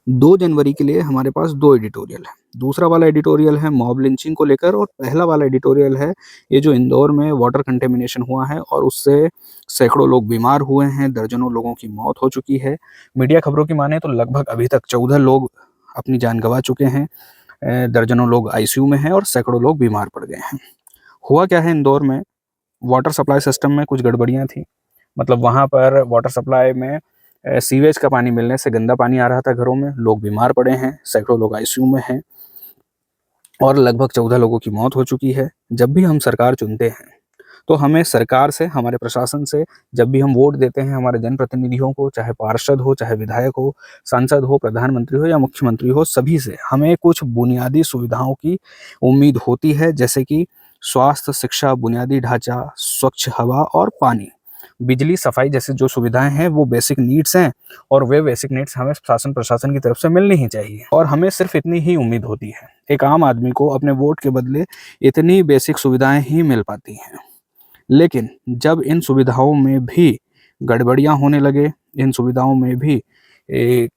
2 जनवरी के लिए हमारे पास 2 एडिटोरियल है। दूसरा वाला एडिटोरियल है मॉब लिंचिंग को लेकर और पहला वाला एडिटोरियल है ये जो इंदौर में वाटर कंटेमिनेशन हुआ है और उससे सैकड़ों लोग बीमार हुए हैं, दर्जनों लोगों की मौत हो चुकी है। मीडिया खबरों की माने तो लगभग अभी तक 14 लोग अपनी जान गँवा चुके हैं। दर्जनों लोग आईसीयू में हैं और सैकड़ों लोग बीमार पड़ गए हैं। हुआ क्या है इंदौर में, वाटर सप्लाई सिस्टम में कुछ गड़बड़ियाँ थी। मतलब वहाँ पर वाटर सप्लाई में सीवेज का पानी मिलने से गंदा पानी आ रहा था घरों में, लोग बीमार पड़े हैं, सैकड़ों लोग आईसीयू में हैं और लगभग 14 लोगों की मौत हो चुकी है। जब भी हम सरकार चुनते हैं, तो हमें सरकार से, हमारे प्रशासन से, जब भी हम वोट देते हैं हमारे जनप्रतिनिधियों को, चाहे पार्षद हो, चाहे विधायक हो, सांसद हो, प्रधानमंत्री हो या मुख्यमंत्री हो, सभी से हमें कुछ बुनियादी सुविधाओं की उम्मीद होती है, जैसे कि स्वास्थ्य, शिक्षा, बुनियादी ढांचा, स्वच्छ हवा और पानी। बिजली, सफाई जैसे जो सुविधाएं हैं वो बेसिक नीड्स हैं और वे बेसिक नीड्स हमें शासन प्रशासन की तरफ से मिलनी ही चाहिए और हमें सिर्फ इतनी ही उम्मीद होती है। एक आम आदमी को अपने वोट के बदले इतनी बेसिक सुविधाएं ही मिल पाती हैं। लेकिन जब इन सुविधाओं में भी गड़बड़ियाँ होने लगे, इन सुविधाओं में भी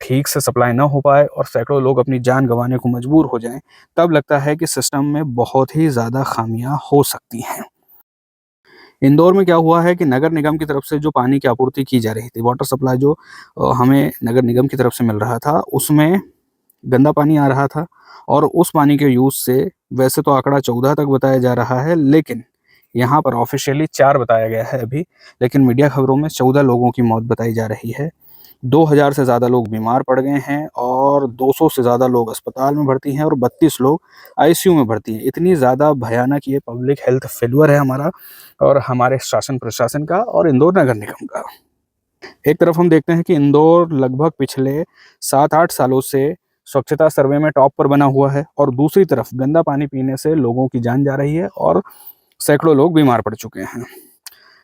ठीक से सप्लाई ना हो पाए और सैकड़ों लोग अपनी जान गंवाने को मजबूर हो जाएँ, तब लगता है कि सिस्टम में बहुत ही ज़्यादा खामियाँ हो सकती हैं। इंदौर में क्या हुआ है कि नगर निगम की तरफ से जो पानी की आपूर्ति की जा रही थी, वाटर सप्लाई जो हमें नगर निगम की तरफ से मिल रहा था, उसमें गंदा पानी आ रहा था और उस पानी के यूज़ से वैसे तो आंकड़ा 14 तक बताया जा रहा है, लेकिन यहाँ पर ऑफ़िशियली 4 बताया गया है अभी, लेकिन मीडिया खबरों में 14 लोगों की मौत बताई जा रही है। 2000 से ज़्यादा लोग बीमार पड़ गए हैं और 200 से ज़्यादा लोग अस्पताल में भर्ती हैं और 32 लोग आईसीयू में भर्ती हैं। इतनी ज़्यादा भयानक ये पब्लिक हेल्थ फेल्योर है हमारा और हमारे शासन प्रशासन का और इंदौर नगर निगम का। एक तरफ हम देखते हैं कि इंदौर लगभग पिछले 7-8 सालों से स्वच्छता सर्वे में टॉप पर बना हुआ है और दूसरी तरफ गंदा पानी पीने से लोगों की जान जा रही है और सैकड़ों लोग बीमार पड़ चुके हैं।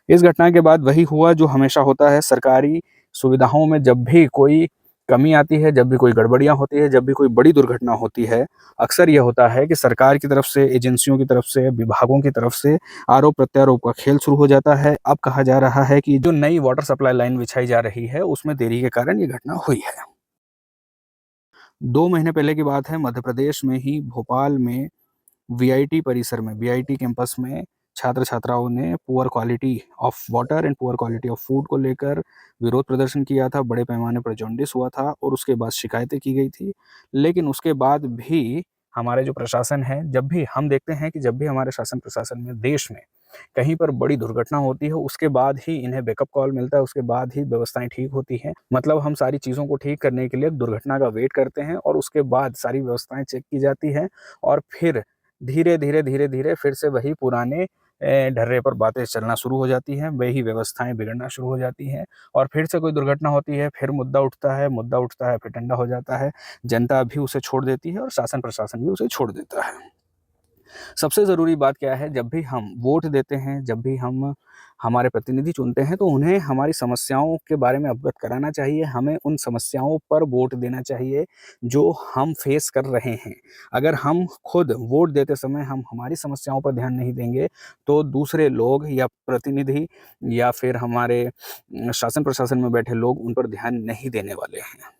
इस घटना के बाद वही हुआ जो हमेशा होता है, सरकारी सुविधाओं में जब भी कोई कमी आती है, जब भी कोई गड़बड़ियाँ होती है, जब भी कोई बड़ी दुर्घटना होती है, अक्सर ये होता है कि सरकार की तरफ से, एजेंसियों की तरफ से, विभागों की तरफ से आरोप-प्रत्यारोप का खेल शुरू हो जाता है। अब कहा जा रहा है कि जो नई वाटर सप्लाई लाइन बिछाई जा रही है, उसमें देरी के कारण ये घटना हुई है। 2 महीने पहले की बात है, मध्य प्रदेश में ही भोपाल में वीआईटी परिसर में, वीआईटी कैंपस में छात्र-छात्राओं ने poor quality of water and poor quality of food को लेकर विरोध प्रदर्शन किया था। बड़े पैमाने पर जॉन्डिस हुआ था और उसके बाद शिकायतें की गई थी। लेकिन उसके बाद भी हमारे जो प्रशासन है, जब भी हम देखते हैं कि जब भी हमारे शासन प्रशासन में, देश में कहीं पर बड़ी दुर्घटना होती है, उसके बाद ही इन्हें बैकअप कॉल मिलता है, उसके बाद ही व्यवस्थाएँ ठीक होती हैं। मतलब हम सारी चीज़ों को ठीक करने के लिए दुर्घटना का वेट करते हैं और उसके बाद सारी व्यवस्थाएँ चेक की जाती हैं और फिर धीरे-धीरे, धीरे-धीरे फिर से वही पुराने ढर्रे पर बातें चलना शुरू हो जाती हैं, वही व्यवस्थाएँ बिगड़ना शुरू हो जाती हैं और फिर से कोई दुर्घटना होती है, फिर मुद्दा उठता है, फिर ठंडा हो जाता है, जनता भी उसे छोड़ देती है और शासन प्रशासन भी उसे छोड़ देता है। सबसे ज़रूरी बात क्या है, जब भी हम वोट देते हैं, जब भी हम हमारे प्रतिनिधि चुनते हैं, तो उन्हें हमारी समस्याओं के बारे में अवगत कराना चाहिए। हमें उन समस्याओं पर वोट देना चाहिए, जो हम फेस कर रहे हैं। अगर हम खुद वोट देते समय हम हमारी समस्याओं पर ध्यान नहीं देंगे, तो दूसरे लोग या प्रतिनिधि या फिर हमारे शासन प्रशासन में बैठे लोग उन पर ध्यान नहीं देने वाले हैं।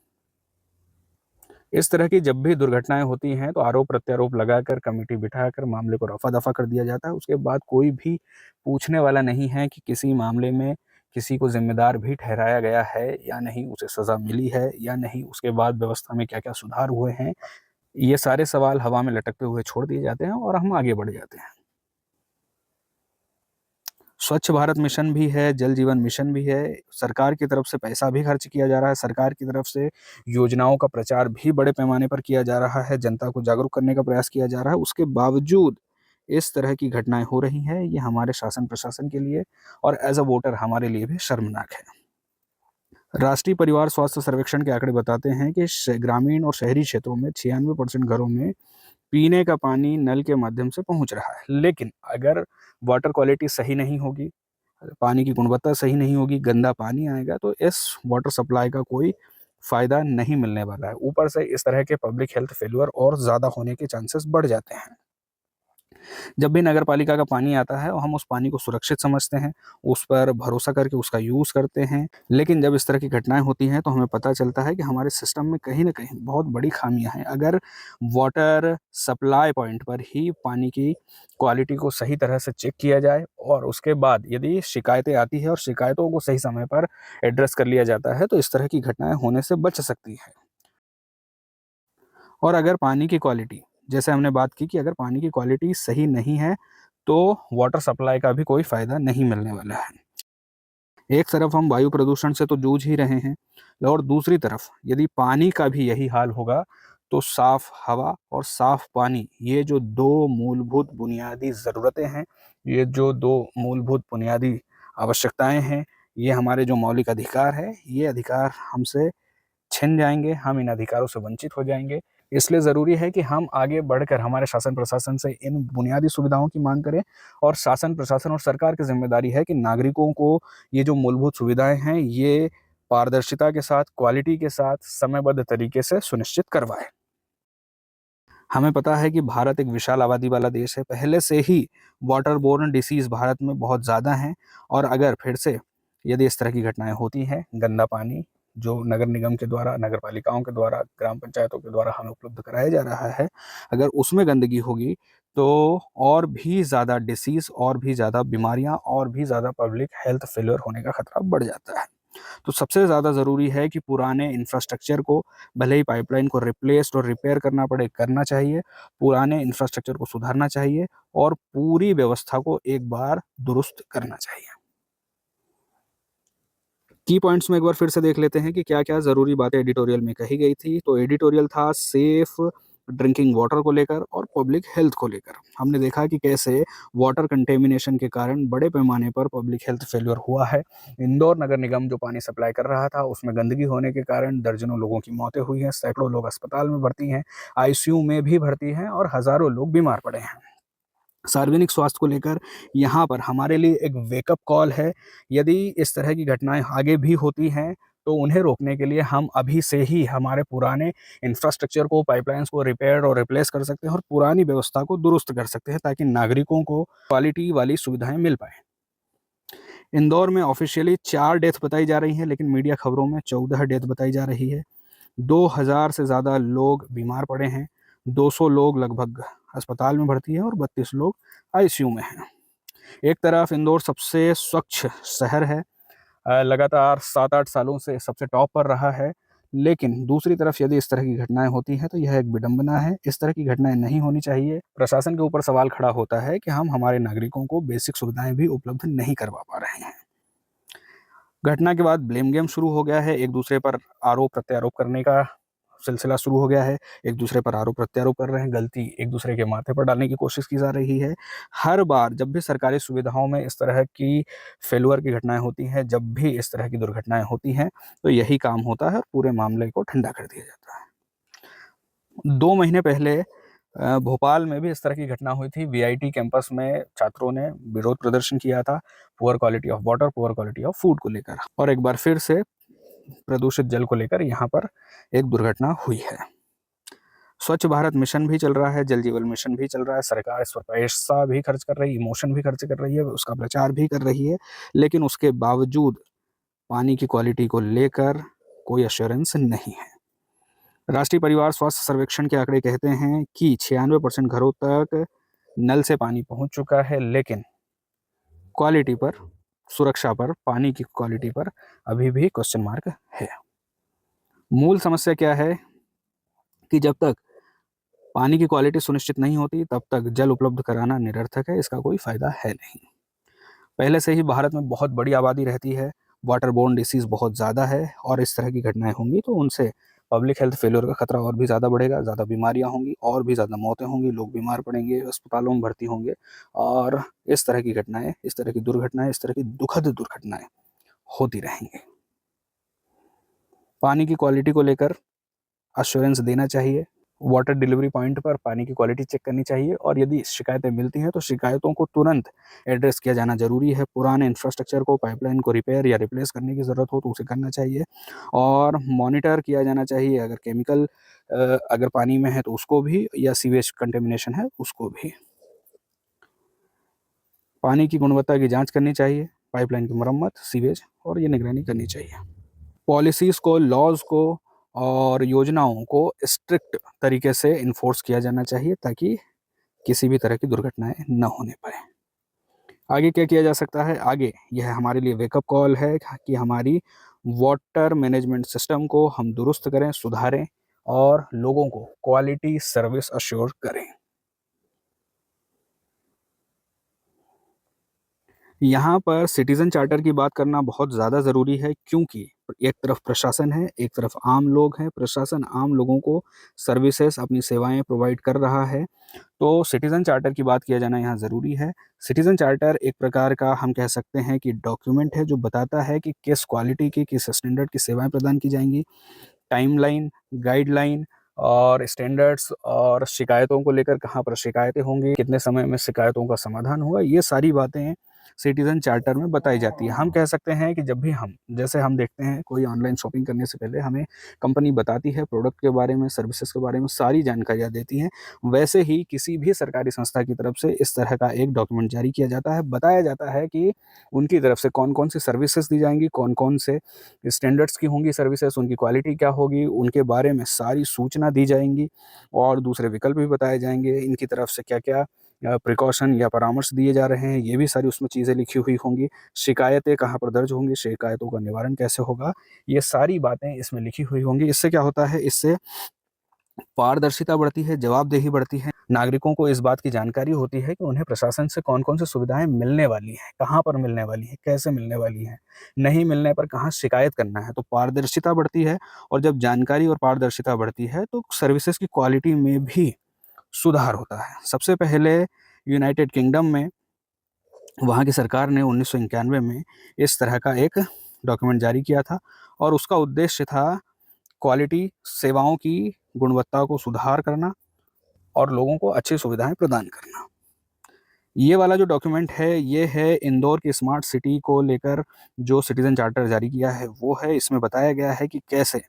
इस तरह की जब भी दुर्घटनाएँ होती हैं, तो आरोप-प्रत्यारोप लगाकर, कमेटी बिठाकर मामले को रफ़ा-दफ़ा कर दिया जाता है। उसके बाद कोई भी पूछने वाला नहीं है कि किसी मामले में किसी को ज़िम्मेदार भी ठहराया गया है या नहीं, उसे सज़ा मिली है या नहीं, उसके बाद व्यवस्था में क्या-क्या सुधार हुए हैं। ये सारे सवाल हवा में लटकते हुए छोड़ दिए जाते हैं और हम आगे बढ़ जाते हैं। स्वच्छ भारत मिशन भी है, जल जीवन मिशन भी है, सरकार की तरफ से पैसा भी खर्च किया जा रहा है, सरकार की तरफ से योजनाओं का प्रचार भी बड़े पैमाने पर किया जा रहा है, जनता को जागरूक करने का प्रयास किया जा रहा है। उसके बावजूद इस तरह की घटनाएँ हो रही हैं, ये हमारे शासन प्रशासन के लिए और एज़ अ वोटर हमारे लिए भी शर्मनाक है। राष्ट्रीय परिवार स्वास्थ्य सर्वेक्षण के आंकड़े बताते हैं कि ग्रामीण और शहरी क्षेत्रों में 96% घरों में पीने का पानी नल के माध्यम से पहुंच रहा है। लेकिन अगर वाटर क्वालिटी सही नहीं होगी, पानी की गुणवत्ता सही नहीं होगी, गंदा पानी आएगा, तो इस वाटर सप्लाई का कोई फ़ायदा नहीं मिलने वाला है। ऊपर से इस तरह के पब्लिक हेल्थ फेल्योर और ज़्यादा होने के चांसेस बढ़ जाते हैं। जब भी नगर पालिका का पानी आता है और हम उस पानी को सुरक्षित समझते हैं, उस पर भरोसा करके उसका यूज़ करते हैं। लेकिन जब इस तरह की घटनाएँ होती हैं तो हमें पता चलता है कि हमारे सिस्टम में कहीं न कहीं बहुत बड़ी ख़ामियाँ हैं। अगर वाटर सप्लाई पॉइंट पर ही पानी की क्वालिटी को सही तरह से चेक किया जाए और उसके बाद यदि शिकायतें आती हैं और शिकायतों को सही समय पर एड्रेस कर लिया जाता है, तो इस तरह की घटनाएँ होने से बच सकती हैं। और अगर पानी की क्वालिटी, जैसे हमने बात की कि अगर पानी की क्वालिटी सही नहीं है, तो वाटर सप्लाई का भी कोई फ़ायदा नहीं मिलने वाला है। एक तरफ हम वायु प्रदूषण से तो जूझ ही रहे हैं और दूसरी तरफ यदि पानी का भी यही हाल होगा, तो साफ़ हवा और साफ़ पानी, ये जो 2 मूलभूत बुनियादी ज़रूरतें हैं, ये जो 2 मूलभूत बुनियादी आवश्यकताएँ हैं, ये हमारे जो मौलिक अधिकार हैं, ये अधिकार हमसे छिन जाएँगे, हम इन अधिकारों से वंचित हो जाएँगे। इसलिए ज़रूरी है कि हम आगे बढ़कर हमारे शासन-प्रशासन से इन बुनियादी सुविधाओं की माँग करें और शासन-प्रशासन और सरकार की ज़िम्मेदारी है कि नागरिकों को ये जो मूलभूत सुविधाएँ हैं, ये पारदर्शिता के साथ, क्वालिटी के साथ, समयबद्ध तरीके से सुनिश्चित करवाएँ। हमें पता है कि भारत एक विशाल आबादी वाला देश है। पहले से ही वाटर बोर्न डिसीज़ भारत में बहुत ज़्यादा हैं और अगर फिर से यदि इस तरह की घटनाएँ होती हैं, गंदा पानी जो नगर निगम के द्वारा, नगर पालिकाओं के द्वारा, ग्राम पंचायतों के द्वारा हमें उपलब्ध कराया जा रहा है, अगर उसमें गंदगी होगी, तो और भी ज़्यादा डिसीज़, और भी ज़्यादा बीमारियाँ, और भी ज़्यादा पब्लिक हेल्थ फेल्योर होने का खतरा बढ़ जाता है। तो सबसे ज़्यादा ज़रूरी है कि पुराने इंफ्रास्ट्रक्चर को, भले ही पाइपलाइन को रिप्लेस्ड और रिपेयर करना पड़े, करना चाहिए। पुराने इंफ्रास्ट्रक्चर को सुधारना चाहिए और पूरी व्यवस्था को एक बार दुरुस्त करना चाहिए। की पॉइंट्स में एक बार फिर से देख लेते हैं कि क्या-क्या ज़रूरी बातें एडिटोरियल में कही गई थी। तो एडिटोरियल था सेफ ड्रिंकिंग वाटर को लेकर और पब्लिक हेल्थ को लेकर। हमने देखा कि कैसे वाटर कंटेमिनेशन के कारण बड़े पैमाने पर पब्लिक हेल्थ फेल्योर हुआ है। इंदौर नगर निगम जो पानी सप्लाई कर रहा था, उसमें गंदगी होने के कारण दर्जनों लोगों की मौतें हुई हैं, सैकड़ों लोग अस्पताल में भर्ती हैं, आईसीयू में भी भर्ती हैं और हज़ारों लोग बीमार पड़े हैं। सार्वजनिक स्वास्थ्य को लेकर यहाँ पर हमारे लिए एक वेकअप कॉल है। यदि इस तरह की घटनाएँ आगे भी होती हैं, तो उन्हें रोकने के लिए हम अभी से ही हमारे पुराने इंफ्रास्ट्रक्चर को, पाइपलाइन्स को रिपेयर और रिप्लेस कर सकते हैं और पुरानी व्यवस्था को दुरुस्त कर सकते हैं, ताकि नागरिकों को क्वालिटी वाली सुविधाएँ मिल पाएँ। इंदौर में ऑफ़िशियली 4 डेथ बताई जा रही हैं, लेकिन मीडिया खबरों में 14 डेथ बताई जा रही है। 2000 से ज़्यादा लोग बीमार पड़े हैं, 200 लोग लगभग अस्पताल में भर्ती हैं और 32 लोग आईसीयू में हैं। एक तरफ इंदौर सबसे स्वच्छ शहर है, लगातार 7-8 सालों से सबसे टॉप पर रहा है, लेकिन दूसरी तरफ यदि इस तरह की घटनाएँ होती हैं, तो यह एक विडंबना है। इस तरह की घटनाएँ नहीं होनी चाहिए। प्रशासन के ऊपर सवाल खड़ा होता है कि हम हमारे नागरिकों को बेसिक सुविधाएँ भी उपलब्ध नहीं करवा पा रहे हैं। घटना के बाद ब्लेम गेम शुरू हो गया है, एक-दूसरे पर आरोप-प्रत्यारोप करने का सिलसिला शुरू हो गया है, एक-दूसरे पर आरोप-प्रत्यारोप कर रहे हैं, गलती एक-दूसरे के माथे पर डालने की कोशिश की जा रही है। हर बार जब भी सरकारी सुविधाओं में इस तरह की फेल्योर की घटनाएँ होती हैं, जब भी इस तरह की दुर्घटनाएँ होती हैं, तो यही काम होता है और पूरे मामले को ठंडा कर दिया जाता है। 2 महीने पहले भोपाल में भी इस तरह की घटना हुई थी। वीआईटी कैंपस में छात्रों ने विरोध प्रदर्शन किया था, poor quality of water, poor quality of food को लेकर, और एक बार फिर से प्रदूषित जल को लेकर यहाँ पर एक दुर्घटना हुई है। स्वच्छ भारत मिशन भी चल रहा है, जल जीवन मिशन भी चल रहा है, सरकार इस पर पैसा भी खर्च कर रही है, इमोशन भी खर्च कर रही है, उसका प्रचार भी कर रही है, लेकिन उसके बावजूद पानी की क्वालिटी को लेकर कोई एश्योरेंस नहीं है। राष्ट्रीय परिवार स्वास्थ्य सर्वेक्षण के आंकड़े कहते हैं कि 96% घरों तक नल से पानी पहुंच चुका है, लेकिन क्वालिटी पर, सुरक्षा पर, पानी की क्वालिटी पर अभी भी क्वेश्चन मार्क है। मूल समस्या क्या है कि जब तक पानी की क्वालिटी सुनिश्चित नहीं होती, तब तक जल उपलब्ध कराना निरर्थक है, इसका कोई फ़ायदा है नहीं। पहले से ही भारत में बहुत बड़ी आबादी रहती है, वाटर बोर्न डिसीज़ बहुत ज़्यादा है और इस तरह की घटनाएँ होंगी तो उनसे पब्लिक हेल्थ फेल्योर का खतरा और भी ज़्यादा बढ़ेगा, ज़्यादा बीमारियाँ होंगी, और भी ज़्यादा मौतें होंगी, लोग बीमार पड़ेंगे, अस्पतालों में भर्ती होंगे और इस तरह की घटनाएँ, इस तरह की दुर्घटनाएँ, इस तरह की दुखद दुर्घटनाएँ होती रहेंगी। पानी की क्वालिटी को लेकर एश्योरेंस देना चाहिए। वाटर डिलीवरी पॉइंट पर पानी की क्वालिटी चेक करनी चाहिए और यदि शिकायतें मिलती हैं तो शिकायतों को तुरंत एड्रेस किया जाना ज़रूरी है। पुराने इंफ्रास्ट्रक्चर को, पाइपलाइन को रिपेयर या रिप्लेस करने की ज़रूरत हो तो उसे करना चाहिए और मॉनिटर किया जाना चाहिए। अगर केमिकल अगर पानी में है तो उसको भी, या सीवेज कंटेमिनेशन है उसको भी। पानी की गुणवत्ता की जांच करनी चाहिए, पाइपलाइन की मरम्मत, सीवेज और ये निगरानी करनी चाहिए। पॉलिसीज़ को, लॉज़ को और योजनाओं को स्ट्रिक्ट तरीके से इन्फोर्स किया जाना चाहिए ताकि किसी भी तरह की दुर्घटनाएँ ना होने पाएँ। आगे क्या किया जा सकता है? आगे यह हमारे लिए वेकअप कॉल है कि हमारी वाटर मैनेजमेंट सिस्टम को हम दुरुस्त करें, सुधारें और लोगों को क्वालिटी सर्विस अश्योर करें। यहाँ पर सिटीज़न चार्टर की बात करना बहुत ज़्यादा ज़रूरी है क्योंकि एक तरफ प्रशासन है, एक तरफ आम लोग हैं। प्रशासन आम लोगों को सर्विसेज़, अपनी सेवाएँ प्रोवाइड कर रहा है, तो सिटीज़न चार्टर की बात किया जाना यहाँ ज़रूरी है। सिटीज़न चार्टर एक प्रकार का हम कह सकते हैं कि डॉक्यूमेंट है जो बताता है कि किस क्वालिटी की, किस स्टैंडर्ड की सेवाएँ प्रदान की जाएँगी। टाइमलाइन, गाइडलाइन और स्टैंडर्ड्स और शिकायतों को लेकर कहाँ पर शिकायतें होंगी, कितने समय में शिकायतों का समाधान होगा, ये सारी बातें सिटीज़न चार्टर में बताई जाती है। हम कह सकते हैं कि जब भी हम जैसे हम देखते हैं कोई ऑनलाइन शॉपिंग करने से पहले हमें कंपनी बताती है प्रोडक्ट के बारे में, सर्विसेज़ के बारे में सारी जानकारियाँ देती हैं। वैसे ही किसी भी सरकारी संस्था की तरफ से इस तरह का एक डॉक्यूमेंट जारी किया जाता है। बताया जाता है कि उनकी तरफ से कौन-कौन सी सर्विसेज़ दी जाएँगी, कौन-कौन से स्टैंडर्ड्स की होंगी सर्विसेज़, उनकी क्वालिटी क्या होगी, उनके बारे में सारी सूचना दी जाएँगी और दूसरे विकल्प भी बताए जाएँगे। इनकी तरफ से क्या-क्या प्रिकॉशन या परामर्श दिए जा रहे हैं, ये भी सारी उसमें चीज़ें लिखी हुई होंगी। शिकायतें कहाँ पर दर्ज होंगी, शिकायतों का निवारण कैसे होगा, ये सारी बातें इसमें लिखी हुई होंगी। इससे क्या होता है, इससे पारदर्शिता बढ़ती है, जवाबदेही बढ़ती है। नागरिकों को इस बात की जानकारी होती है कि उन्हें प्रशासन से कौन-कौन सी सुविधाएँ मिलने वाली हैं, कहाँ पर मिलने वाली हैं, कैसे मिलने वाली हैं, नहीं मिलने पर कहाँ शिकायत करना है। तो पारदर्शिता बढ़ती है और जब जानकारी और पारदर्शिता बढ़ती है, तो सर्विसेज़ की क्वालिटी में भी सुधार होता है। सबसे पहले यूनाइटेड किंगडम में वहाँ की सरकार ने 1991 में इस तरह का एक डॉक्यूमेंट जारी किया था और उसका उद्देश्य था क्वालिटी सेवाओं की गुणवत्ता को सुधार करना और लोगों को अच्छी सुविधाएँ प्रदान करना। ये वाला जो डॉक्यूमेंट है, ये है इंदौर की स्मार्ट सिटी को लेकर जो सिटीज़न चार्टर जारी किया है, वो है। इसमें बताया गया है कि कैसे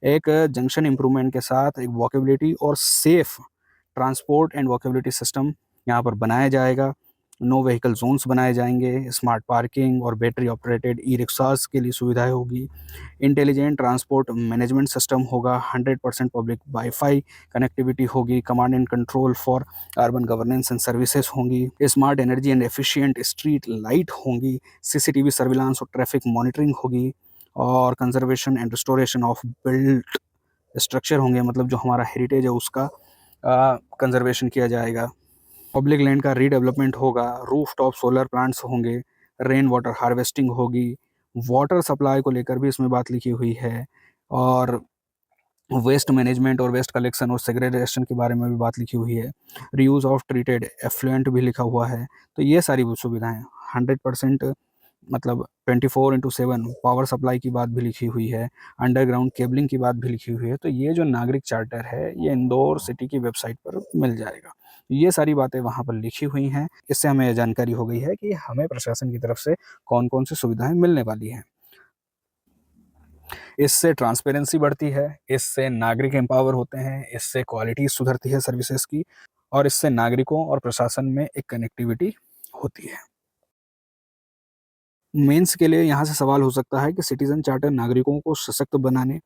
एक जंक्शन इम्प्रूवमेंट के साथ एक वॉकेबिलिटी और सेफ़ ट्रांसपोर्ट एंड वॉकेबिलिटी सिस्टम यहाँ पर बनाया जाएगा। नो व्हीकल ज़ोन्स बनाए जाएँगे, स्मार्ट पार्किंग और बैटरी ऑपरेटेड ई-रिक्शाज़ के लिए सुविधाएँ होगी। इंटेलिजेंट ट्रांसपोर्ट मैनेजमेंट सिस्टम होगा, 100% पब्लिक वाईफ़ाई कनेक्टिविटी होगी, command and control for urban governance and services होंगी, smart energy and efficient street light होंगी, सीसीटीवी सर्विलांस और ट्रैफिक मॉनिटरिंग होगी और conservation and restoration of built structure होंगे, मतलब जो हमारा हेरिटेज है उसका कंजर्वेशन किया जाएगा। पब्लिक लैंड का रीडेवलपमेंट होगा, रूफटॉप सोलर प्लांट्स होंगे, रेन वाटर हार्वेस्टिंग होगी, वाटर सप्लाई को लेकर भी इसमें बात लिखी हुई है और वेस्ट मैनेजमेंट और वेस्ट कलेक्शन और सेग्रीगेशन के बारे में भी बात लिखी हुई है। रीयूज़ ऑफ ट्रीटेड एफ्लुएंट भी लिखा हुआ है। तो ये सारी वो सुविधाएँ 100% मतलब 24/7 पावर सप्लाई की बात भी लिखी हुई है, अंडरग्राउंड केबलिंग की बात भी लिखी हुई है। तो ये जो नागरिक चार्टर है, ये इंदौर सिटी की वेबसाइट पर मिल जाएगा। ये सारी बातें वहाँ पर लिखी हुई हैं। इससे हमें ये जानकारी हो गई है कि हमें प्रशासन की तरफ से कौन-कौन सी सुविधाएँ मिलने वाली हैं। इससे ट्रांसपेरेंसी बढ़ती है, इससे नागरिक एम्पावर होते हैं, इससे क्वालिटी सुधरती है सर्विसेज़ की और इससे नागरिकों और प्रशासन में एक कनेक्टिविटी होती है। मेंस के लिए यहाँ से सवाल हो सकता है कि सिटीज़न चार्टर नागरिकों को सशक्त बनाने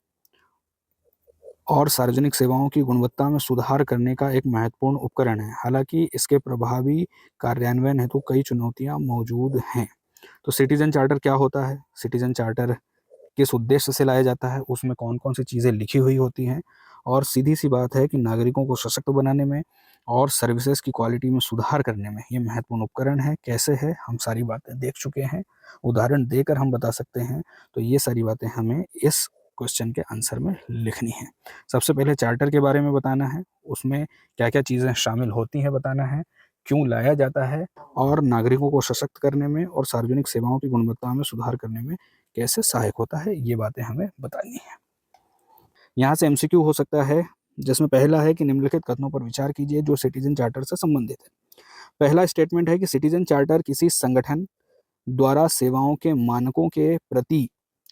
और सार्वजनिक सेवाओं की गुणवत्ता में सुधार करने का एक महत्वपूर्ण उपकरण है। हालाँकि इसके प्रभावी कार्यान्वयन हेतु कई चुनौतियाँ मौजूद हैं। तो सिटीज़न चार्टर क्या होता है? सिटीज़न चार्टर किस उद्देश्य से लाया जाता है, उसमें कौन-कौन सी चीज़ें लिखी हुई होती हैं और सीधी-सी बात है कि नागरिकों को सशक्त बनाने में और सर्विसेज़ की क्वालिटी में सुधार करने में ये महत्वपूर्ण उपकरण है। कैसे है, हम सारी बातें देख चुके हैं, उदाहरण देकर हम बता सकते हैं। तो ये सारी बातें हमें इस क्वेश्चन के आंसर में लिखनी है। सबसे पहले चार्टर के बारे में बताना है, उसमें क्या-क्या चीज़ें शामिल होती हैं बताना है, क्यों लाया जाता है और नागरिकों को सशक्त करने में और सार्वजनिक सेवाओं की गुणवत्ता में सुधार करने में कैसे सहायक होता है, ये बातें हमें बतानी हैं। यहाँ से एमसीक्यू हो सकता है, जिसमें पहला है कि निम्नलिखित कथनों पर विचार कीजिए जो सिटीज़न चार्टर से संबंधित है। पहला स्टेटमेंट है कि सिटीज़न चार्टर किसी संगठन द्वारा सेवाओं के मानकों के प्रति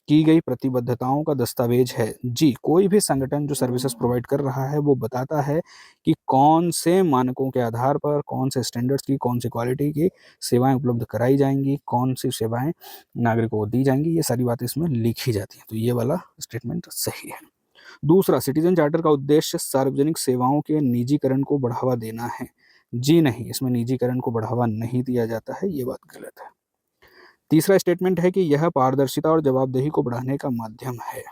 की गई प्रतिबद्धताओं का दस्तावेज है। जी, कोई भी संगठन जो सर्विसेज प्रोवाइड कर रहा है वो बताता है कि कौन से मानकों के आधार पर, कौन से स्टैंडर्ड्स की, कौन सी क्वालिटी की सेवाएँ उपलब्ध कराई जाएँगी, कौन सी सेवाएँ नागरिकों को दी जाएँगी, ये सारी बातें इसमें लिखी जाती हैं। तो ये वाला स्टेटमेंट सही है। दूसरा, सिटीजन चार्टर का उद्देश्य सार्वजनिक सेवाओं के निजीकरण को बढ़ावा देना है। जी नहीं, इसमें निजीकरण को बढ़ावा नहीं दिया जाता है, ये बात गलत है। तीसरा स्टेटमेंट है कि यह पारदर्शिता और जवाबदेही को बढ़ाने का माध्यम है।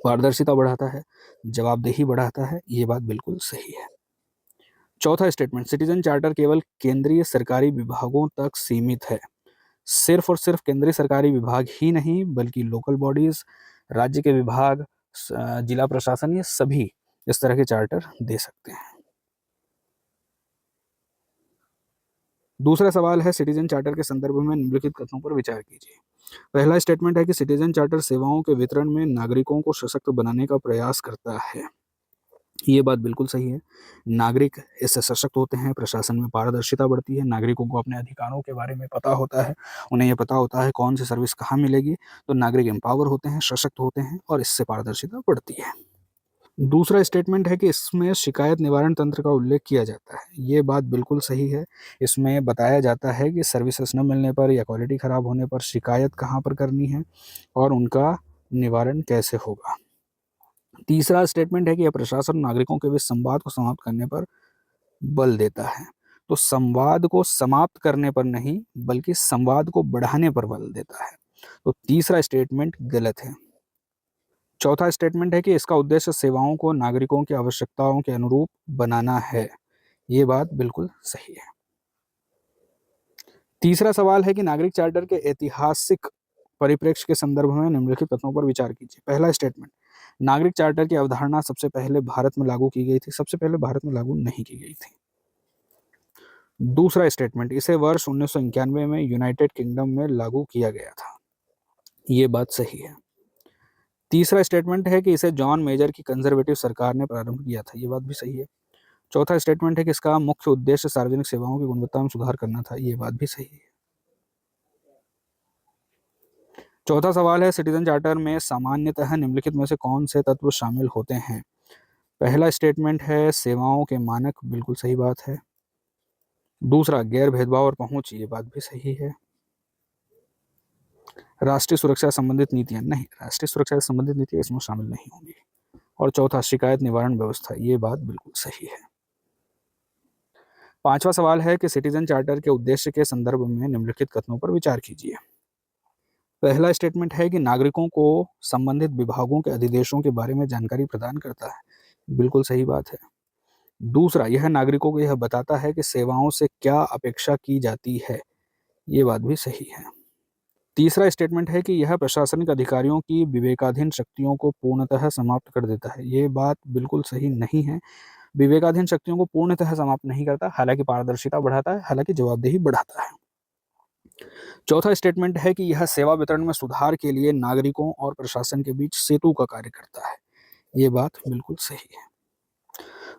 पारदर्शिता बढ़ाता है, जवाबदेही बढ़ाता है, ये बात बिल्कुल सही है। चौथा स्टेटमेंट, सिटीजन चार्टर केवल केंद्रीय सरकारी विभागों तक सीमित है। सिर्फ और सिर्फ केंद्रीय सरकारी विभाग ही नहीं, बल्कि लोकल बॉडीज, राज्य के विभाग, जिला प्रशासन, ये सभी इस तरह के चार्टर दे सकते हैं। दूसरा सवाल है, सिटीजन चार्टर के संदर्भ में निम्नलिखित कथनों पर विचार कीजिए। पहला स्टेटमेंट है कि सिटीजन चार्टर सेवाओं के वितरण में नागरिकों को सशक्त बनाने का प्रयास करता है। ये बात बिल्कुल सही है। नागरिक इससे सशक्त होते हैं, प्रशासन में पारदर्शिता बढ़ती है, नागरिकों को अपने अधिकारों के बारे में पता होता है, उन्हें ये पता होता है कौन सी सर्विस कहाँ मिलेगी, तो नागरिक एम्पावर होते हैं, सशक्त होते हैं और इससे पारदर्शिता बढ़ती है। दूसरा स्टेटमेंट है कि इसमें शिकायत निवारण तंत्र का उल्लेख किया जाता है। ये बात बिल्कुल सही है। इसमें बताया जाता है कि सर्विसेज न मिलने पर या क्वालिटी ख़राब होने पर शिकायत कहाँ पर करनी है और उनका निवारण कैसे होगा। तीसरा स्टेटमेंट है कि यह प्रशासन नागरिकों के बीच संवाद को समाप्त करने पर बल देता है। तो संवाद को समाप्त करने पर नहीं, बल्कि संवाद को बढ़ाने पर बल देता है। तो तीसरा स्टेटमेंट गलत है। चौथा स्टेटमेंट है कि इसका उद्देश्य सेवाओं को नागरिकों की आवश्यकताओं के अनुरूप बनाना है। ये बात बिल्कुल सही है। तीसरा सवाल है कि नागरिक चार्टर के ऐतिहासिक परिप्रेक्ष्य के संदर्भ में निम्नलिखित कथनों पर विचार कीजिए। पहला स्टेटमेंट, नागरिक चार्टर की अवधारणा सबसे पहले भारत में लागू की गई थी। सबसे पहले भारत में लागू नहीं की गई थी। दूसरा स्टेटमेंट, इसे वर्ष 1991 में यूनाइटेड किंगडम में लागू किया गया था। ये बात सही है। तीसरा स्टेटमेंट है कि इसे जॉन मेजर की कंजर्वेटिव सरकार ने प्रारंभ किया था। ये बात भी सही है। चौथा स्टेटमेंट है कि इसका मुख्य उद्देश्य सार्वजनिक सेवाओं की गुणवत्ता में सुधार करना था। ये बात भी सही है। चौथा सवाल है, सिटीजन चार्टर में सामान्यतः निम्नलिखित में से कौन से तत्व शामिल होते हैं। पहला स्टेटमेंट है सेवाओं के मानक, बिल्कुल सही बात है। दूसरा, गैर भेदभाव और पहुंच, ये बात भी सही है। राष्ट्रीय सुरक्षा संबंधित नीतियां, नहीं, राष्ट्रीय सुरक्षा से संबंधित नीतियां इसमें शामिल नहीं होंगी। और चौथा, शिकायत निवारण व्यवस्था, ये बात बिल्कुल सही है। पांचवा सवाल है कि सिटीजन चार्टर के उद्देश्य के संदर्भ में निम्नलिखित कथनों पर विचार कीजिए। पहला स्टेटमेंट है कि नागरिकों को संबंधित विभागों के अधिदेशों के बारे में जानकारी प्रदान करता है। बिल्कुल सही बात है। दूसरा, यह नागरिकों को यह बताता है कि सेवाओं से क्या अपेक्षा की जाती है। ये बात भी सही है। तीसरा स्टेटमेंट है कि यह प्रशासनिक अधिकारियों की विवेकाधीन शक्तियों को पूर्णतः समाप्त कर देता है। ये बात बिल्कुल सही नहीं है। विवेकाधीन शक्तियों को पूर्णतः समाप्त नहीं करता, हालांकि पारदर्शिता बढ़ाता है, हालांकि जवाबदेही बढ़ाता है। चौथा स्टेटमेंट है कि यह सेवा वितरण में सुधार के लिए नागरिकों और प्रशासन के बीच सेतु का कार्य करता है। ये बात बिल्कुल सही है।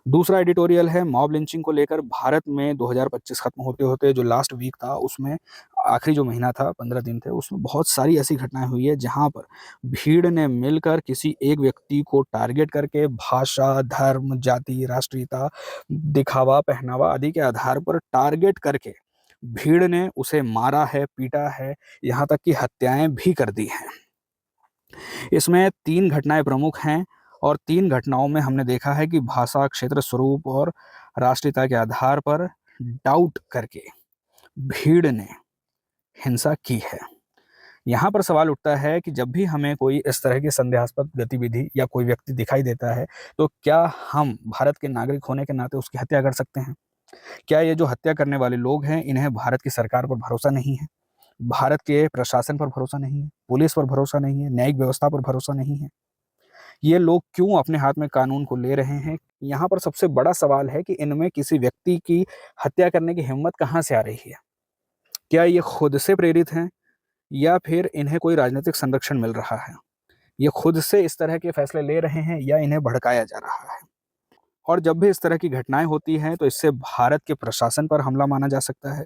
दूसरा एडिटोरियल है मॉब लिंचिंग को लेकर। भारत में 2025 खत्म होते होते जो लास्ट वीक था, उसमें आखिरी जो महीना था, 15 दिन थे, उसमें बहुत सारी ऐसी घटनाएं हुई है जहां पर भीड़ ने मिलकर किसी एक व्यक्ति को टारगेट करके भाषा, धर्म, जाति, राष्ट्रीयता, दिखावा, पहनावा आदि के आधार पर टारगेट करके भीड़ ने उसे मारा है, पीटा है, यहाँ तक कि हत्याएं भी कर दी हैं। इसमें 3 घटनाएं प्रमुख हैं और 3 घटनाओं में हमने देखा है कि भाषा, क्षेत्र, स्वरूप और राष्ट्रीयता के आधार पर डाउट करके भीड़ ने हिंसा की है। यहाँ पर सवाल उठता है कि जब भी हमें कोई इस तरह की संदेहास्पद गतिविधि या कोई व्यक्ति दिखाई देता है, तो क्या हम भारत के नागरिक होने के नाते उसकी हत्या कर सकते हैं? क्या ये जो हत्या करने वाले लोग हैं, इन्हें भारत की सरकार पर भरोसा नहीं है, भारत के प्रशासन पर भरोसा नहीं है, पुलिस पर भरोसा नहीं है, न्यायिक व्यवस्था पर भरोसा नहीं है? ये लोग क्यों अपने हाथ में कानून को ले रहे हैं? यहाँ पर सबसे बड़ा सवाल है कि इनमें किसी व्यक्ति की हत्या करने की हिम्मत कहाँ से आ रही है? क्या ये खुद से प्रेरित हैं या फिर इन्हें कोई राजनीतिक संरक्षण मिल रहा है? ये खुद से इस तरह के फैसले ले रहे हैं या इन्हें भड़काया जा रहा है? और जब भी इस तरह की घटनाएं होती हैं, तो इससे भारत के प्रशासन पर हमला माना जा सकता है,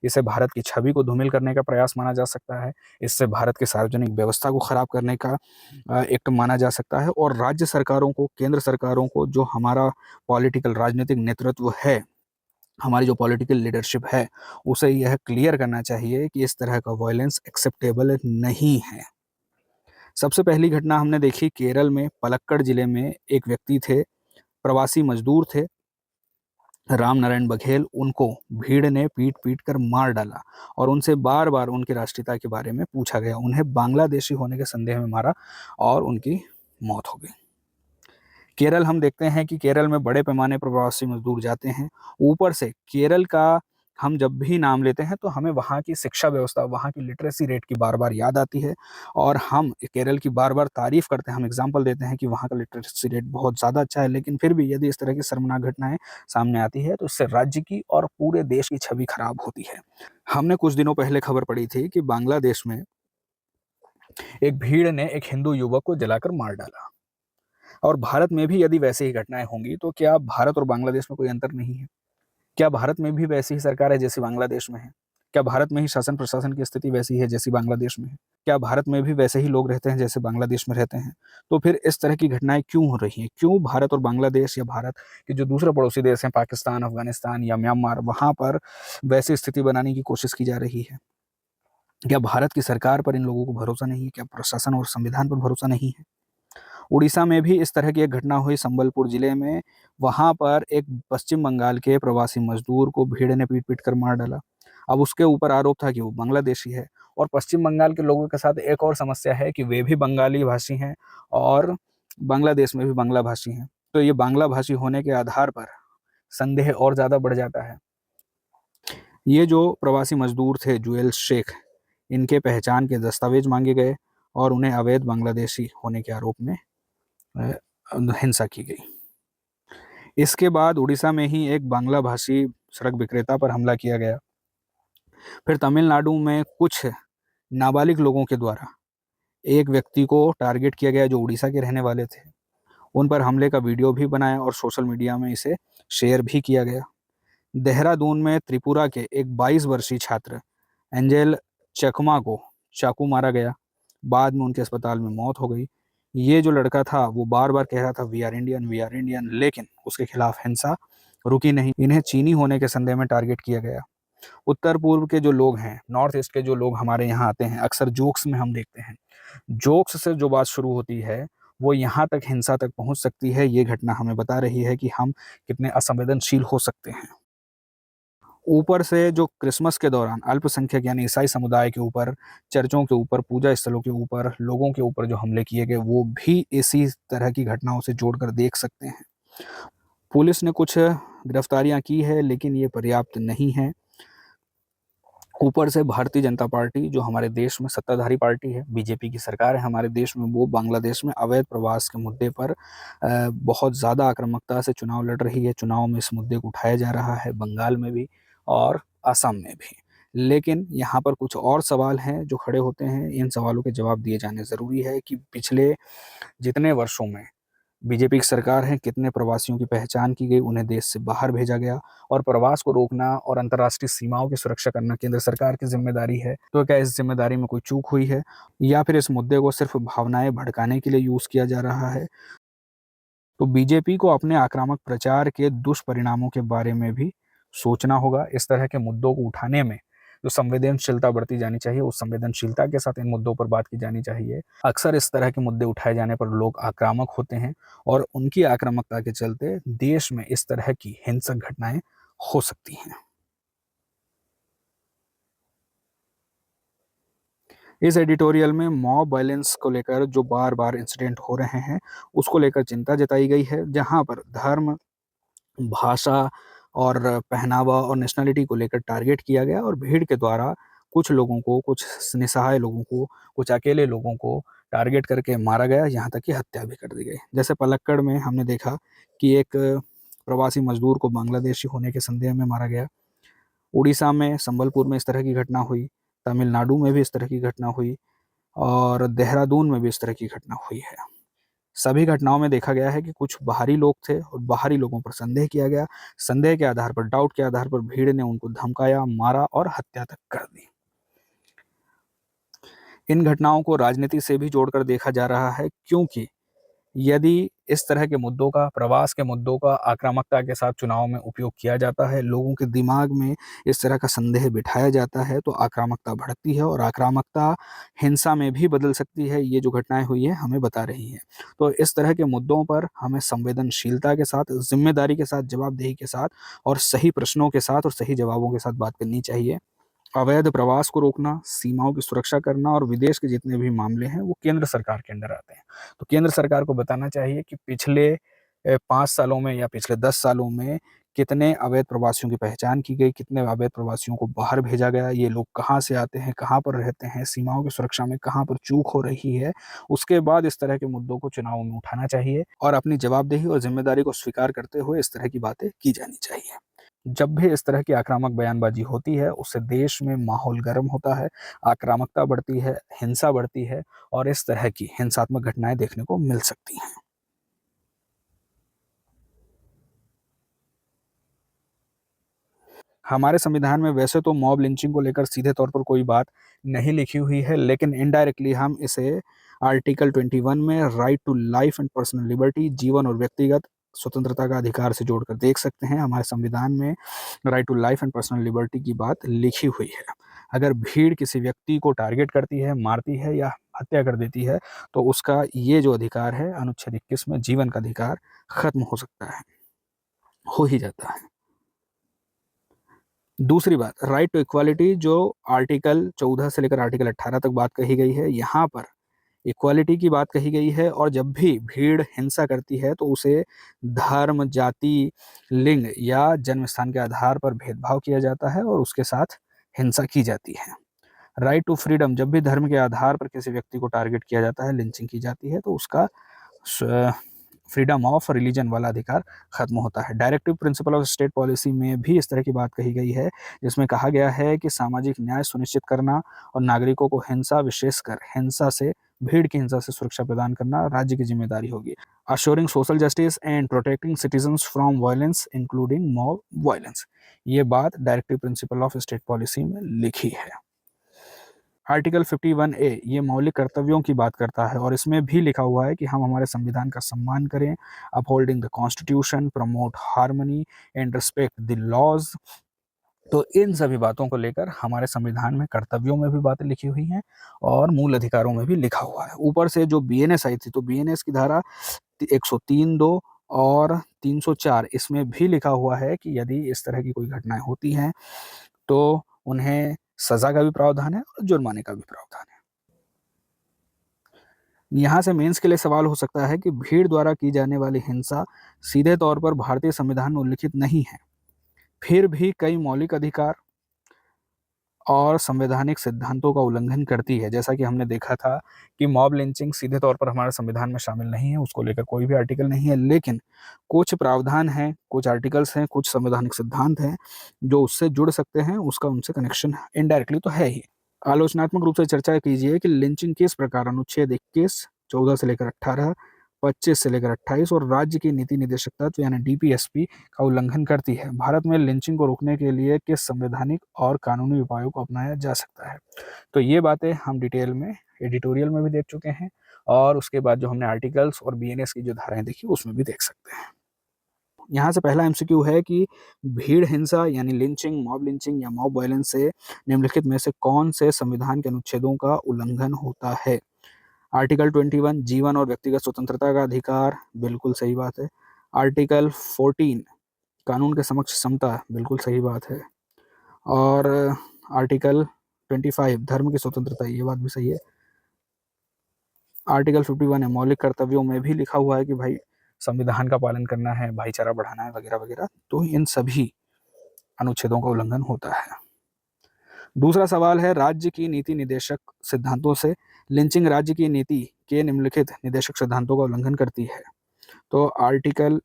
इसे भारत की छवि को धूमिल करने का प्रयास माना जा सकता है। इससे भारत की सार्वजनिक व्यवस्था को खराब करने का एक्ट माना जा सकता है और राज्य सरकारों को, केंद्र सरकारों को, जो हमारा पॉलिटिकल राजनीतिक नेतृत्व है, हमारी जो पॉलिटिकल लीडरशिप है, उसे यह क्लियर करना चाहिए कि इस तरह का वायलेंस एक्सेप्टेबल नहीं है। सबसे पहली घटना हमने देखी केरल में पलक्कड़ जिले में एक व्यक्ति थे, प्रवासी मजदूर थे, राम नारायण बघेल। उनको भीड़ ने पीट-पीट कर मार डाला और उनसे बार-बार उनकी राष्ट्रीयता के बारे में पूछा गया। उन्हें बांग्लादेशी होने के संदेह में मारा और उनकी मौत हो गई। केरल हम देखते हैं कि केरल में बड़े पैमाने पर प्रवासी मजदूर जाते हैं। ऊपर से केरल का हम जब भी नाम लेते हैं तो हमें वहाँ की शिक्षा व्यवस्था, वहाँ की लिटरेसी रेट की बार-बार याद आती है और हम केरल की बार-बार तारीफ़ करते हैं। हम एग्ज़ाम्पल देते हैं कि वहाँ का लिटरेसी रेट बहुत ज़्यादा अच्छा है, लेकिन फिर भी यदि इस तरह की शर्मनाक घटनाएँ सामने आती है तो इससे राज्य की और पूरे देश की छवि खराब होती है। हमने कुछ दिनों पहले खबर पढ़ी थी कि बांग्लादेश में एक भीड़ ने एक हिंदू युवक को जलाकर मार डाला। और भारत में भी यदि वैसी ही घटनाएँ होंगी, तो क्या भारत और बांग्लादेश में कोई अंतर नहीं है? क्या भारत में भी वैसी ही सरकार है जैसी बांग्लादेश में है? क्या भारत में ही शासन-प्रशासन की स्थिति वैसी है जैसी बांग्लादेश में है? क्या भारत में भी वैसे ही लोग रहते हैं जैसे बांग्लादेश में रहते हैं? तो फिर इस तरह की घटनाएँ क्यों हो रही हैं? क्यों भारत और बांग्लादेश या भारत के जो दूसरे पड़ोसी देश हैं पाकिस्तान, अफ़गानिस्तान या म्यांमार, वहाँ पर वैसी स्थिति बनाने की कोशिश की जा रही है? क्या भारत की सरकार पर इन लोगों को भरोसा नहीं है? क्या प्रशासन और संविधान पर भरोसा नहीं है? उड़ीसा में भी इस तरह की एक घटना हुई संबलपुर जिले में। वहाँ पर एक पश्चिम बंगाल के प्रवासी मजदूर को भीड़ ने पीट-पीट कर मार डाला। अब उसके ऊपर आरोप था कि वो बांग्लादेशी है और पश्चिम बंगाल के लोगों के साथ एक और समस्या है कि वे भी बंगाली भाषी हैं और बांग्लादेश में भी बांग्ला भाषी हैं। तो ये बांग्ला भाषी होने के आधार पर संदेह और ज़्यादा बढ़ जाता है। ये जो प्रवासी मजदूर थे जुएल शेख, इनके पहचान के दस्तावेज़ माँगे गए और उन्हें अवैध बांग्लादेशी होने के आरोप में अ, हिंसा की गई। इसके बाद उड़ीसा में ही एक बांग्ला भाषी सड़क विक्रेता पर हमला किया गया। फिर तमिलनाडु में कुछ नाबालिग लोगों के द्वारा एक व्यक्ति को टारगेट किया गया जो उड़ीसा के रहने वाले थे। उन पर हमले का वीडियो भी बनाया और सोशल मीडिया में इसे शेयर भी किया गया। देहरादून में त्रिपुरा के एक 22 वर्षीय छात्र एंजेल चकमा को चाकू मारा गया। बाद में उनके अस्पताल में मौत हो गई। ये जो लड़का था वो बार-बार कह रहा था वी आर इंडियन, लेकिन उसके खिलाफ हिंसा रुकी नहीं। इन्हें चीनी होने के संदेह में टारगेट किया गया। उत्तर-पूर्व के जो लोग हैं, नॉर्थ ईस्ट के जो लोग हमारे यहाँ आते हैं, अक्सर जोक्स में हम देखते हैं। जोक्स से जो बात शुरू होती है, वो यहाँ तक हिंसा तक पहुँच सकती है। ये घटना हमें बता रही है कि हम कितने असंवेदनशील हो सकते हैं। ऊपर से जो क्रिसमस के दौरान अल्पसंख्यक यानी ईसाई समुदाय के ऊपर, चर्चों के ऊपर, पूजा स्थलों के ऊपर, लोगों के ऊपर जो हमले किए गए, वो भी इसी तरह की घटनाओं से जोड़कर देख सकते हैं। पुलिस ने कुछ गिरफ्तारियाँ की है, लेकिन ये पर्याप्त नहीं है। ऊपर से भारतीय जनता पार्टी जो हमारे देश में सत्ताधारी पार्टी है, बीजेपी की सरकार है हमारे देश में, वो बांग्लादेश में अवैध प्रवास के मुद्दे पर बहुत ज़्यादा आक्रामकता से चुनाव लड़ रही है। चुनाव में इस मुद्दे को उठाया जा रहा है, बंगाल में भी और असम में भी। लेकिन यहाँ पर कुछ और सवाल हैं जो खड़े होते हैं, इन सवालों के जवाब दिए जाने ज़रूरी है कि पिछले जितने वर्षों में बीजेपी की सरकार है, कितने प्रवासियों की पहचान की गई, उन्हें देश से बाहर भेजा गया और प्रवास को रोकना और अंतर्राष्ट्रीय सीमाओं की सुरक्षा करना केंद्र सरकार की ज़िम्मेदारी है। तो क्या इस ज़िम्मेदारी में कोई चूक हुई है या फिर इस मुद्दे को सिर्फ़ भावनाएँ भड़काने के लिए यूज़ किया जा रहा है? तो बीजेपी को अपने आक्रामक प्रचार के दुष्परिणामों के बारे में भी सोचना होगा। इस तरह के मुद्दों को उठाने में जो संवेदनशीलता बरती जानी चाहिए, उस संवेदनशीलता के साथ इन मुद्दों पर बात की जानी चाहिए। अक्सर इस तरह के मुद्दे उठाए जाने पर लोग आक्रामक होते हैं और उनकी आक्रामकता के चलते देश में इस तरह की हिंसक घटनाएँ हो सकती हैं। इस एडिटोरियल में मॉब वायलेंस को लेकर जो बार-बार इंसिडेंट हो रहे हैं, उसको लेकर चिंता जताई गई है, जहाँ पर धर्म, भाषा और पहनावा और नेशनैलिटी को लेकर टारगेट किया गया और भीड़ के द्वारा कुछ लोगों को, कुछ निसहाय लोगों को, कुछ अकेले लोगों को टारगेट करके मारा गया, यहाँ तक कि हत्या भी कर दी गई। जैसे पलक्कड़ में हमने देखा कि एक प्रवासी मज़दूर को बांग्लादेशी होने के संदेह में मारा गया। उड़ीसा में, संबलपुर में इस तरह की घटना हुई, तमिलनाडु में भी इस तरह की घटना हुई और देहरादून में भी इस तरह की घटना हुई है। सभी घटनाओं में देखा गया है कि कुछ बाहरी लोग थे और बाहरी लोगों पर संदेह किया गया। संदेह के आधार पर, डाउट के आधार पर भीड़ ने उनको धमकाया, मारा और हत्या तक कर दी। इन घटनाओं को राजनीति से भी जोड़कर देखा जा रहा है, क्योंकि यदि इस तरह के मुद्दों का, प्रवास के मुद्दों का आक्रामकता के साथ चुनाव में उपयोग किया जाता है, लोगों के दिमाग में इस तरह का संदेह बिठाया जाता है, तो आक्रामकता भड़कती है और आक्रामकता हिंसा में भी बदल सकती है। ये जो घटनाएं हुई हैं हमें बता रही हैं। तो इस तरह के मुद्दों पर हमें संवेदनशीलता के साथ, जिम्मेदारी के साथ, जवाबदेही के साथ और सही प्रश्नों के साथ और सही जवाबों के साथ बात करनी चाहिए। अवैध प्रवास को रोकना, सीमाओं की सुरक्षा करना और विदेश के जितने भी मामले हैं वो केंद्र सरकार के अंडर आते हैं। तो केंद्र सरकार को बताना चाहिए कि पिछले 5 सालों में या पिछले 10 सालों में कितने अवैध प्रवासियों की पहचान की गई, कितने अवैध प्रवासियों को बाहर भेजा गया, ये लोग कहाँ से आते हैं, कहाँ पर रहते हैं, सीमाओं की सुरक्षा में कहाँ पर चूक हो रही है। उसके बाद इस तरह के मुद्दों को चुनाव में उठाना चाहिए और अपनी जवाबदेही और जिम्मेदारी को स्वीकार करते हुए इस तरह की बातें की जानी चाहिए। जब भी इस तरह की आक्रामक बयानबाजी होती है, उससे देश में माहौल गर्म होता है, आक्रामकता बढ़ती है, हिंसा बढ़ती है और इस तरह की हिंसात्मक घटनाएं देखने को मिल सकती हैं। हमारे संविधान में वैसे तो मॉब लिंचिंग को लेकर सीधे तौर पर कोई बात नहीं लिखी हुई है, लेकिन इनडायरेक्टली हम इसे आर्टिकल 21 में right to life and personal liberty, जीवन और व्यक्तिगत स्वतंत्रता का अधिकार से जोड़कर देख सकते हैं। हमारे संविधान में right to life and personal liberty की बात लिखी हुई है। अगर भीड़ किसी व्यक्ति को टारगेट करती है, मारती है या हत्या कर देती है, तो उसका ये जो अधिकार है अनुच्छेद 21 में, जीवन का अधिकार, खत्म हो सकता है, हो ही जाता है। दूसरी बात, राइट टू इक्वालिटी, जो आर्टिकल 14 से लेकर आर्टिकल 18 तक बात कही गई है, यहाँ पर इक्वालिटी की बात कही गई है और जब भी भीड़ हिंसा करती है तो उसे धर्म, जाति, लिंग या जन्म स्थान के आधार पर भेदभाव किया जाता है और उसके साथ हिंसा की जाती है। राइट टू फ्रीडम, जब भी धर्म के आधार पर किसी व्यक्ति को टारगेट किया जाता है, लिंचिंग की जाती है, तो उसका फ्रीडम ऑफ रिलीजन वाला अधिकार खत्म होता है। Directive principle of state policy में भी इस तरह की बात कही गई है, जिसमें कहा गया है कि सामाजिक न्याय सुनिश्चित करना और नागरिकों को हिंसा, विशेषकर हिंसा से, भीड़ की हिंसा से सुरक्षा प्रदान करना राज्य की जिम्मेदारी होगी। Assuring social justice and protecting citizens from violence including mob violence, ये बात directive principle of state policy में लिखी है। आर्टिकल 51A ये मौलिक कर्तव्यों की बात करता है और इसमें भी लिखा हुआ है कि हम हमारे संविधान का सम्मान करें, upholding the constitution, promote harmony and respect the laws. तो इन सभी बातों को लेकर हमारे संविधान में कर्तव्यों में भी बातें लिखी हुई हैं और मूल अधिकारों में भी लिखा हुआ है। ऊपर से जो बीएनएस आई थी, तो बीएनएस की धारा 103(2) और 304, इसमें भी लिखा हुआ है कि यदि इस तरह की कोई घटनाएं होती हैं तो उन्हें सजा का भी प्रावधान है और जुर्माने का भी प्रावधान है। यहाँ से मेंस के लिए सवाल हो सकता है कि भीड़ द्वारा की जाने वाली हिंसा सीधे तौर पर भारतीय संविधान में उल्लिखित नहीं है, फिर भी कई मौलिक अधिकार और संवैधानिक सिद्धांतों का उल्लंघन करती है। जैसा कि हमने देखा था कि मॉब लिंचिंग सीधे तौर पर हमारे संविधान में शामिल नहीं है, उसको लेकर कोई भी आर्टिकल नहीं है, लेकिन कुछ प्रावधान हैं, कुछ आर्टिकल्स हैं, कुछ संवैधानिक सिद्धांत हैं जो उससे जुड़ सकते हैं, उसका उनसे कनेक्शन इनडायरेक्टली तो है ही। आलोचनात्मक रूप से चर्चा कीजिए कि लिंचिंग किस प्रकार अनुच्छेद 21, 14 से लेकर 18, 25 से लेकर 28 और राज्य की नीति निदेशक तत्व यानी डीपीएसपी का उल्लंघन करती है। भारत में लिंचिंग को रोकने के लिए किस संवैधानिक और कानूनी उपायों को अपनाया जा सकता है। तो ये बातें हम डिटेल में एडिटोरियल में भी देख चुके हैं और उसके बाद जो हमने आर्टिकल्स और बीएनएस की जो धाराएं देखी उसमें भी देख सकते हैं। यहाँ से पहला एमसीक्यू है कि भीड़ हिंसा यानी लिंचिंग, मॉब लिंचिंग या मॉब वायलेंस से निम्नलिखित में से कौन से संविधान के अनुच्छेदों का उल्लंघन होता है। आर्टिकल 21 जीवन और व्यक्तिगत स्वतंत्रता का अधिकार, बिल्कुल सही बात है। आर्टिकल 14 कानून के समक्ष समता, बिल्कुल सही बात है। और आर्टिकल 25 धर्म की स्वतंत्रता, ये बात भी सही है। आर्टिकल 51 है मौलिक कर्तव्यों में भी लिखा हुआ है कि भाई संविधान का पालन करना है, भाईचारा बढ़ाना है वगैरह वगैरह, तो इन सभी अनुच्छेदों का उल्लंघन होता है। दूसरा सवाल है राज्य की नीति निदेशक सिद्धांतों से लिंचिंग राज्य की नीति के निम्नलिखित निदेशक सिद्धांतों का उल्लंघन करती है। तो आर्टिकल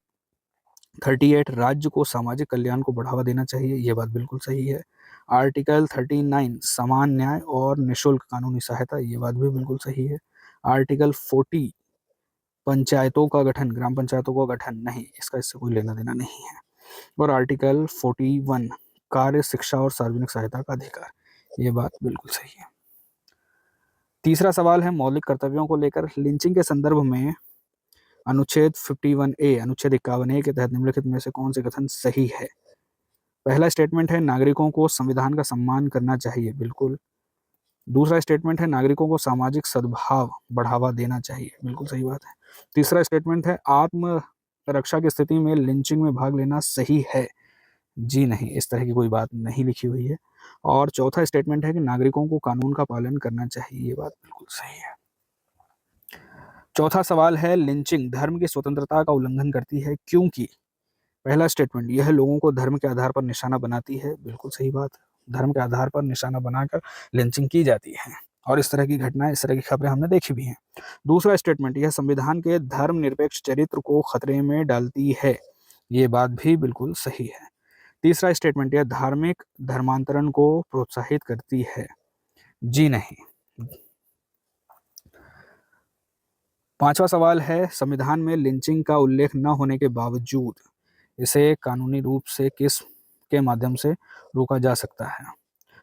38 राज्य को सामाजिक कल्याण को बढ़ावा देना चाहिए, यह बात बिल्कुल सही है। आर्टिकल 39 समान न्याय और निःशुल्क कानूनी सहायता, ये बात भी बिल्कुल सही है। आर्टिकल 40 पंचायतों का गठन, ग्राम पंचायतों का गठन नहीं, इसका इससे कोई लेना देना नहीं है। और आर्टिकल 41 कार्य, शिक्षा और सार्वजनिक सहायता का अधिकार, ये बात बिल्कुल सही है। तीसरा सवाल है मौलिक कर्तव्यों को लेकर, लिंचिंग के संदर्भ में अनुच्छेद 51A, अनुच्छेद 51A के तहत निम्नलिखित में से कौन से कथन सही है? पहला स्टेटमेंट है नागरिकों को संविधान का सम्मान करना चाहिए, बिल्कुल। दूसरा स्टेटमेंट है नागरिकों को सामाजिक सद्भाव बढ़ावा देना चाहिए, बिल्कुल सही बात है। तीसरा स्टेटमेंट है आत्म रक्षा की स्थिति में लिंचिंग में भाग लेना सही है, जी नहीं, इस तरह की कोई बात नहीं लिखी हुई है। और चौथा स्टेटमेंट है कि नागरिकों को कानून का पालन करना चाहिए, ये बात बिल्कुल सही है। चौथा सवाल है लिंचिंग धर्म की स्वतंत्रता का उल्लंघन करती है, क्योंकि पहला स्टेटमेंट यह लोगों को धर्म के आधार पर निशाना बनाती है, बिल्कुल सही बात है। धर्म के आधार पर निशाना बनाकर लिंचिंग की जाती है और इस तरह की घटनाएं, इस तरह की खबरें हमने देखी भी हैं। दूसरा स्टेटमेंट यह संविधान के धर्मनिरपेक्ष चरित्र को खतरे में डालती है, ये बात भी बिल्कुल सही है। तीसरा स्टेटमेंट यह धार्मिक धर्मांतरण को प्रोत्साहित करती है, जी नहीं। पांचवा सवाल है संविधान में लिंचिंग का उल्लेख न होने के बावजूद इसे कानूनी रूप से किस के माध्यम से रोका जा सकता है?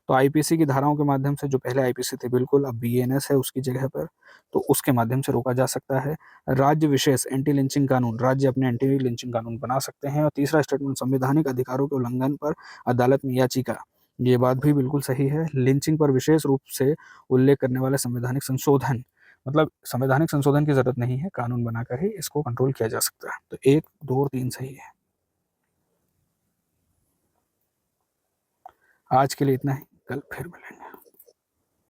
तो आईपीसी की धाराओं के माध्यम से, जो पहले आईपीसी थे बिल्कुल, अब बीएनएस है उसकी जगह पर, तो उसके माध्यम से रोका जा सकता है। राज्य विशेष एंटी लिंचिंग कानून, राज्य अपने एंटी लिंचिंग कानून बना सकते हैं। और तीसरा स्टेटमेंट संवैधानिक अधिकारों के उल्लंघन पर अदालत में याचिका, ये बात भी बिल्कुल सही है। लिंचिंग पर विशेष रूप से उल्लेख करने वाले संवैधानिक संशोधन, मतलब संवैधानिक संशोधन की जरूरत नहीं है, कानून बनाकर ही इसको कंट्रोल किया जा सकता है। तो 1, 2 और 3 सही है। आज के लिए इतना ही, कल फिर मिलेंगे।